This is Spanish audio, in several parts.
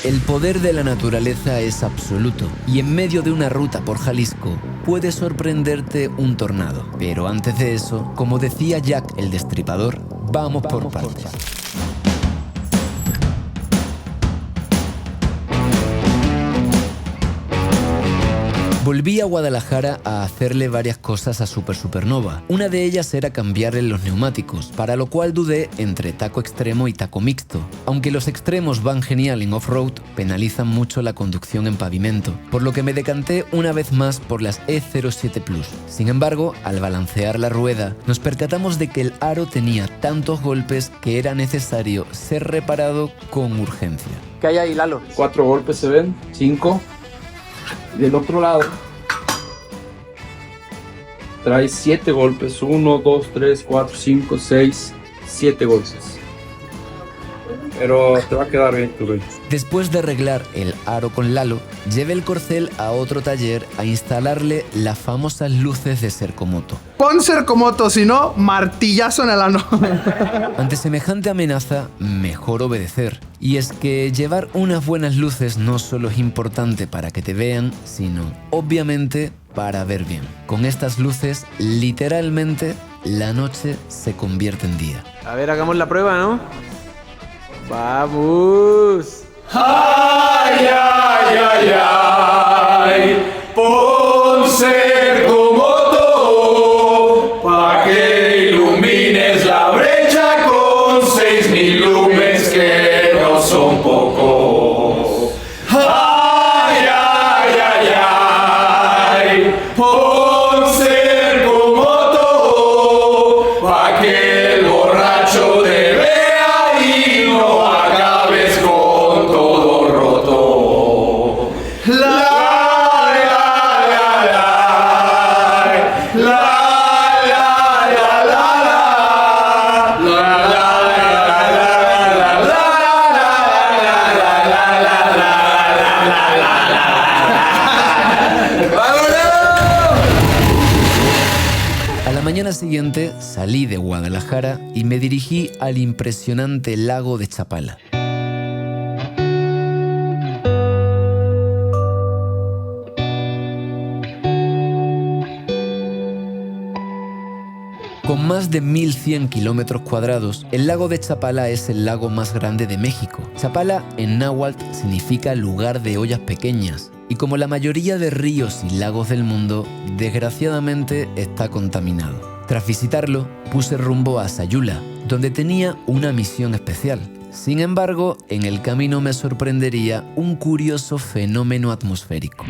El poder de la naturaleza es absoluto y en medio de una ruta por Jalisco puede sorprenderte un tornado. Pero antes de eso, como decía Jack el Destripador, vamos por partes. Volví a Guadalajara a hacerle varias cosas a Super Supernova. Una de ellas era cambiarle los neumáticos, para lo cual dudé entre taco extremo y taco mixto. Aunque los extremos van genial en off-road, penalizan mucho la conducción en pavimento, por lo que me decanté una vez más por las E07 Plus. Sin embargo, al balancear la rueda, nos percatamos de que el aro tenía tantos golpes que era necesario ser reparado con urgencia. ¿Qué hay ahí, Lalo? 4 golpes se ven, 5. Del otro lado trae 7 golpes, 1, 2, 3, 4, 5, 6, 7 golpes. Pero te va a quedar bien, tú. Después de arreglar el aro con Lalo, llevé el Corcel a otro taller a instalarle las famosas luces de Sercomoto. Pon Sercomoto, si no, martillazo en el ano. Ante semejante amenaza, mejor obedecer. Y es que llevar unas buenas luces no solo es importante para que te vean, sino, obviamente, para ver bien. Con estas luces, literalmente, la noche se convierte en día. A ver, hagamos la prueba, ¿no? ¡Vamos! ¡Ay, ay, ay, ay! Pon Sercomoto pa' que ilumines la brecha con 6,000 lumens que no son pocos. ¡Ay, ay, ay, ay! Pon Sercomoto pa' que el borracho te vea y no acabes con todo roto. La A la mañana siguiente salí de Guadalajara y me dirigí al impresionante lago de Chapala. Con más de 1.100 kilómetros cuadrados, el lago de Chapala es el lago más grande de México. Chapala en náhuatl significa lugar de ollas pequeñas, y como la mayoría de ríos y lagos del mundo, desgraciadamente está contaminado. Tras visitarlo, puse rumbo a Sayula, donde tenía una misión especial. Sin embargo, en el camino me sorprendería un curioso fenómeno atmosférico.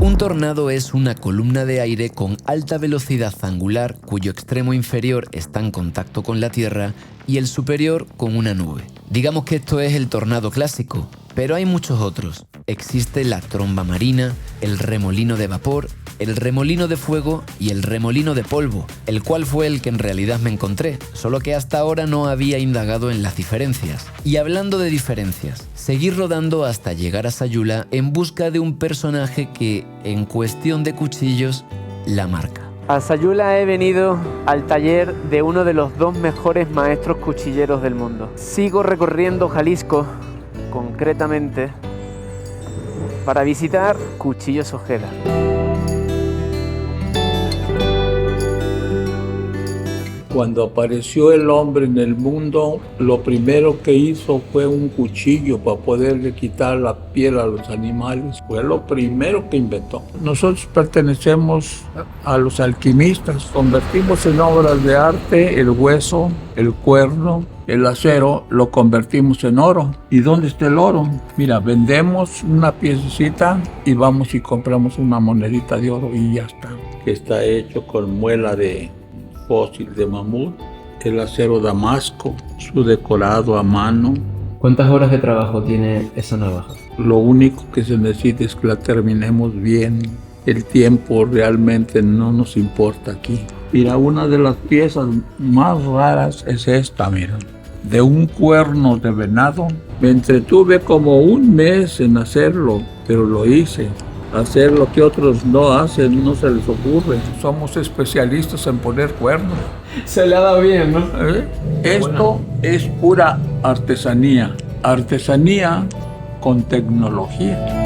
Un tornado es una columna de aire con alta velocidad angular cuyo extremo inferior está en contacto con la Tierra y el superior con una nube. Digamos que esto es el tornado clásico, pero hay muchos otros. Existe la tromba marina, el remolino de vapor, el remolino de fuego y el remolino de polvo, el cual fue el que en realidad me encontré, solo que hasta ahora no había indagado en las diferencias. Y hablando de diferencias, seguí rodando hasta llegar a Sayula en busca de un personaje que, en cuestión de cuchillos, la marca. A Sayula he venido al taller de uno de los 2 mejores maestros cuchilleros del mundo. Sigo recorriendo Jalisco, concretamente, para visitar Cuchillos Ojeda. Cuando apareció el hombre en el mundo, lo primero que hizo fue un cuchillo para poderle quitar la piel a los animales. Fue lo primero que inventó. Nosotros pertenecemos a los alquimistas. Convertimos en obras de arte el hueso, el cuerno, el acero, lo convertimos en oro. ¿Y dónde está el oro? Mira, vendemos una piececita y vamos y compramos una monedita de oro y ya está. Que está hecho con muela de fósil de mamut, el acero damasco, su decorado a mano. ¿Cuántas horas de trabajo tiene esa navaja? Lo único que se necesita es que la terminemos bien. El tiempo realmente no nos importa aquí. Mira, una de las piezas más raras es esta, mira. De un cuerno de venado. Me entretuve como un mes en hacerlo, pero lo hice. hacer lo que otros no hacen, no se les ocurre. Somos especialistas en poner cuernos. Se le ha dado bien, ¿no? Esto es pura artesanía. Artesanía con tecnología.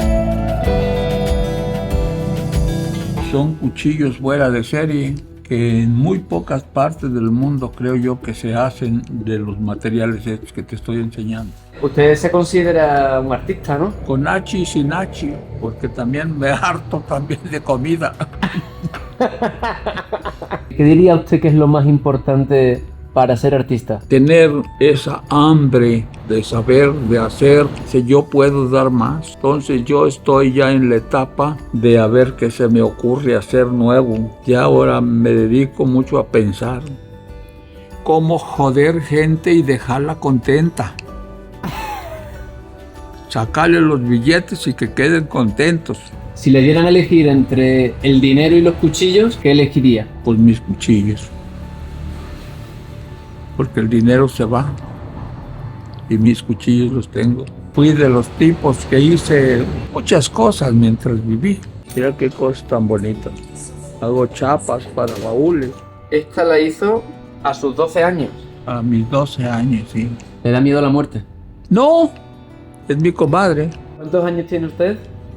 Son cuchillos fuera de serie que en muy pocas partes del mundo creo yo que se hacen de los materiales estos que te estoy enseñando. Usted se considera un artista, ¿no? Con hachi y sin hachi, porque también me harto también de comida. ¿Qué diría usted que es lo más importante para ser artista? Tener esa hambre de saber, de hacer, si yo puedo dar más. Entonces yo estoy ya en la etapa de a ver qué se me ocurre hacer nuevo. Ya ahora me dedico mucho a pensar cómo joder gente y dejarla contenta. Sacarle los billetes y que queden contentos. Si le dieran a elegir entre el dinero y los cuchillos, ¿qué elegiría? Pues mis cuchillos. Porque el dinero se va y mis cuchillos los tengo. Fui de los tipos que hice muchas cosas mientras viví. Mira qué cosas tan bonitas. Hago chapas para baúles. Esta la hizo a sus 12 años. A mis 12 años, sí. ¿Le da miedo a la muerte? No, es mi comadre. ¿Cuántos años tiene usted?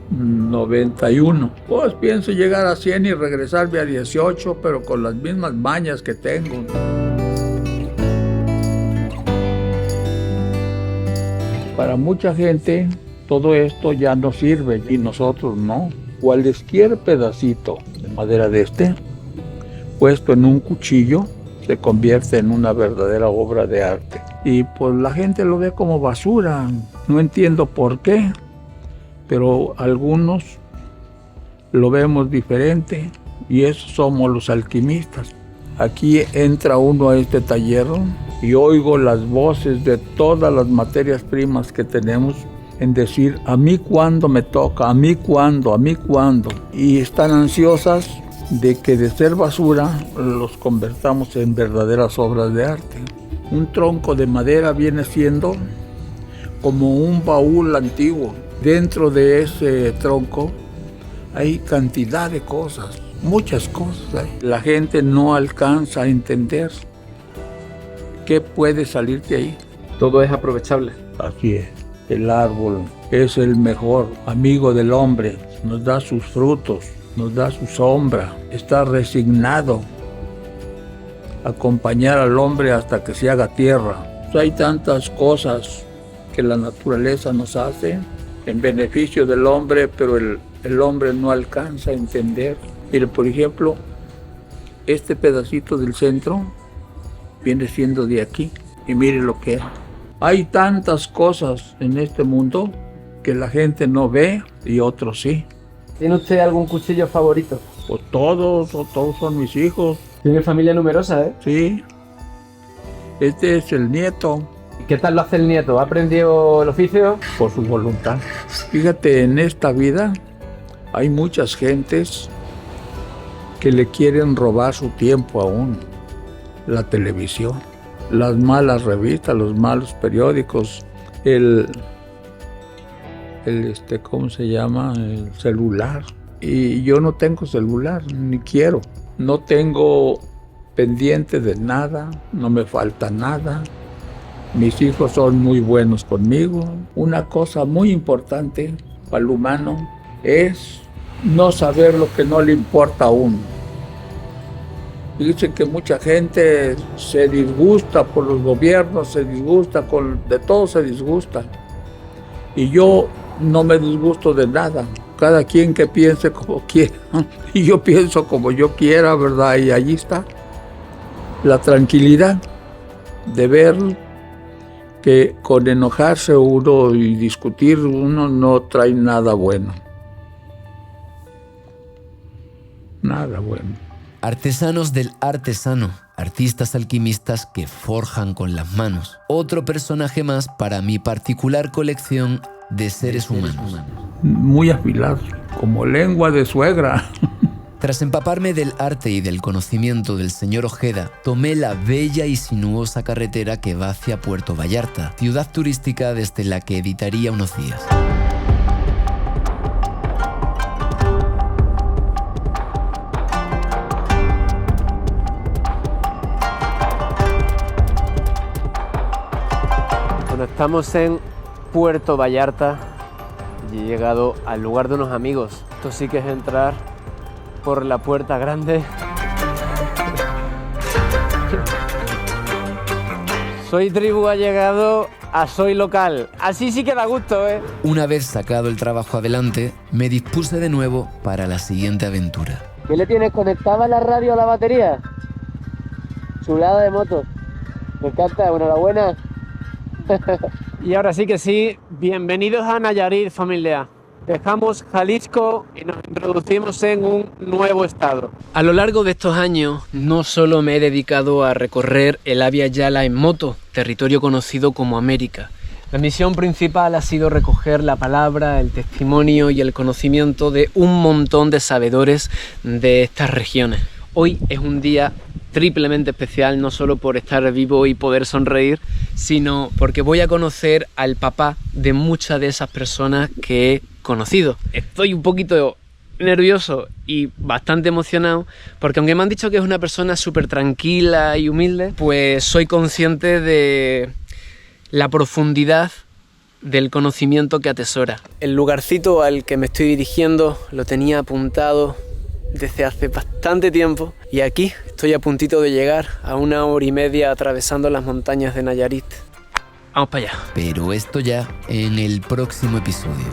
91. Pues pienso llegar a 100 y regresarme a 18, pero con las mismas mañas que tengo. Para mucha gente todo esto ya no sirve y nosotros no. Cualquier pedacito de madera de este, puesto en un cuchillo, se convierte en una verdadera obra de arte. Y pues la gente lo ve como basura. No entiendo por qué, pero algunos lo vemos diferente y esos somos los alquimistas. Aquí entra uno a este taller y oigo las voces de todas las materias primas que tenemos en decir, a mí cuándo me toca, a mí cuándo, a mí cuándo. Y están ansiosas de que de ser basura los convertamos en verdaderas obras de arte. Un tronco de madera viene siendo como un baúl antiguo. Dentro de ese tronco hay cantidad de cosas. Muchas cosas hay. La gente no alcanza a entender qué puede salir de ahí. Todo es aprovechable. Así es. El árbol es el mejor amigo del hombre. Nos da sus frutos, nos da su sombra. Está resignado a acompañar al hombre hasta que se haga tierra. Hay tantas cosas que la naturaleza nos hace en beneficio del hombre, pero el hombre no alcanza a entender. Mire, por ejemplo, este pedacito del centro viene siendo de aquí y mire lo que es. Hay tantas cosas en este mundo que la gente no ve y otros sí. ¿Tiene usted algún cuchillo favorito? Pues todos son mis hijos. Tiene familia numerosa, ¿eh? Sí. Este es el nieto. ¿Y qué tal lo hace el nieto? ¿Ha aprendido el oficio? Por su voluntad. Fíjate, en esta vida hay muchas gentes que le quieren robar su tiempo a uno. La televisión, las malas revistas, los malos periódicos, ¿cómo se llama? El celular. Y yo no tengo celular, ni quiero. No tengo pendiente de nada, no me falta nada. Mis hijos son muy buenos conmigo. Una cosa muy importante para el humano es no saber lo que no le importa a uno. Dicen que mucha gente se disgusta por los gobiernos, se disgusta de todo, se disgusta. Y yo no me disgusto de nada. Cada quien que piense como quiera. Y yo pienso como yo quiera, ¿verdad? Y allí está la tranquilidad de ver que con enojarse uno y discutir uno no trae nada bueno. Nada bueno. Artesanos del artesano, artistas alquimistas que forjan con las manos. Otro personaje más para mi particular colección de seres humanos. Muy afilados, como lengua de suegra. Tras empaparme del arte y del conocimiento del señor Ojeda, tomé la bella y sinuosa carretera que va hacia Puerto Vallarta, ciudad turística desde la que editaría unos días. Estamos en Puerto Vallarta y he llegado al lugar de unos amigos. Esto sí que es entrar por la puerta grande. Soy Tribu ha llegado a Soy Local. Así sí que da gusto, ¿eh? Una vez sacado el trabajo adelante, me dispuse de nuevo para la siguiente aventura. ¿Qué le tienes conectada la radio a la batería? Chulada de moto. Me encanta, enhorabuena. Y ahora sí que sí, bienvenidos a Nayarit, familia. Dejamos Jalisco y nos introducimos en un nuevo estado. A lo largo de estos años no solo me he dedicado a recorrer el Abya Yala en moto, territorio conocido como América. La misión principal ha sido recoger la palabra, el testimonio y el conocimiento de un montón de sabedores de estas regiones. Hoy es un día triplemente especial, no solo por estar vivo y poder sonreír, sino porque voy a conocer al papá de muchas de esas personas que he conocido. Estoy un poquito nervioso y bastante emocionado porque aunque me han dicho que es una persona súper tranquila y humilde, pues soy consciente de la profundidad del conocimiento que atesora. El lugarcito al que me estoy dirigiendo lo tenía apuntado desde hace bastante tiempo y aquí estoy a puntito de llegar, a 1 hora y media atravesando las montañas de Nayarit. Vamos para allá. Pero esto ya en el próximo episodio.